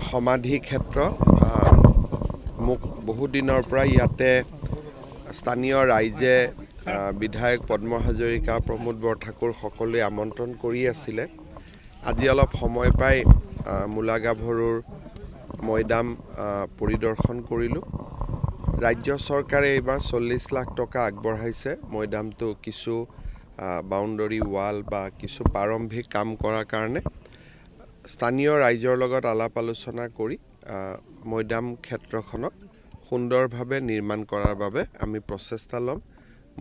সমাধি ক্ষেত্ৰ মোক বহুদিনৰ পৰা ইয়াতে স্থানীয় ৰাইজে বিধায়ক পদ্ম হাজৰিকা প্ৰমোদ বৰঠাকুৰ সকলোৱে আমন্ত্ৰণ কৰি আছিলে। আজি অলপ সময় পাই মূলাগাভৰুৰ মৈদাম পৰিদৰ্শন কৰিলোঁ। ৰাজ্য চৰকাৰে এইবাৰ 40 লাখ টকা আগবঢ়াইছে মৈদামটো কিছু বাউণ্ডৰী ৱাল বা কিছু প্ৰাৰম্ভিক কাম কৰাৰ কাৰণে। স্থানীয় ৰাইজৰ লগত আলাপ আলোচনা কৰি মৈদাম ক্ষেত্ৰখনক সুন্দৰভাৱে নিৰ্মাণ কৰাৰ বাবে আমি প্ৰচেষ্টা ল'ম।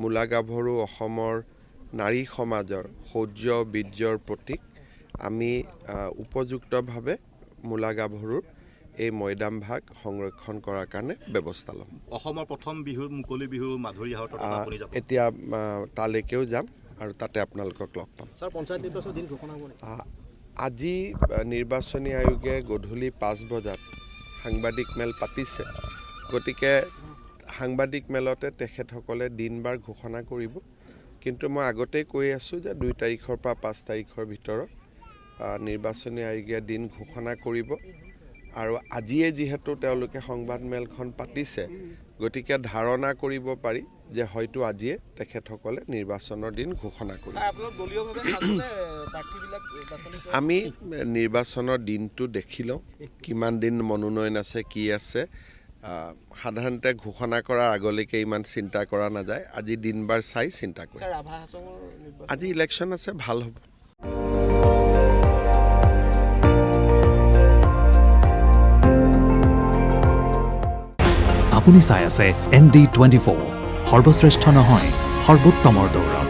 মূলাগাভৰু অসমৰ নাৰী সমাজৰ শৌৰ্য বীৰ্যৰ প্ৰতীক। আমি উপযুক্তভাৱে মূলাগাভৰুৰ এই মৈদাম ভাগ সংৰক্ষণ কৰাৰ কাৰণে ব্যৱস্থা ল'ম। অসমৰ প্ৰথম বিহু মুকলি বিহু মাধুৰীহাটত এতিয়া তালৈকেও যাম আৰু তাতে আপোনালোকক লগ পাম। আজি নিৰ্বাচনী আয়োগে গধূলি 5 বজাত সাংবাদিক মেল পাতিছে। গতিকে সাংবাদিক মেলতে তেখেতসকলে দিন বাৰ ঘোষণা কৰিব। কিন্তু মই আগতেই কৈ আছোঁ যে 2 তাৰিখৰ পৰা 5 তাৰিখৰ ভিতৰত নিৰ্বাচনী আয়োগে দিন ঘোষণা কৰিব। আৰু আজিয়ে যিহেতু তেওঁলোকে সংবাদ মেলখন পাতিছে, গতিকে ধাৰণা কৰিব পাৰি যে হয়তো আজিয়ে তেখেতসকলে নিৰ্বাচনৰ দিন ঘোষণা কৰিব। আমি নিৰ্বাচনৰ দিনটো দেখি লওঁ, কিমান দিন মনোনয়ন আছে, কি আছে। সাধাৰণতে ঘোষণা কৰাৰ আগলৈকে ইমান চিন্তা কৰা নাযায়। আজি দিন বাৰ চাই চিন্তা কৰিম। আজি ইলেকশ্যন আছে, ভাল হ'ব। আপুনি চাই আছে ND24, সৰ্বশ্ৰেষ্ঠ নহয় সৰ্বোত্তমৰ দৌৰ।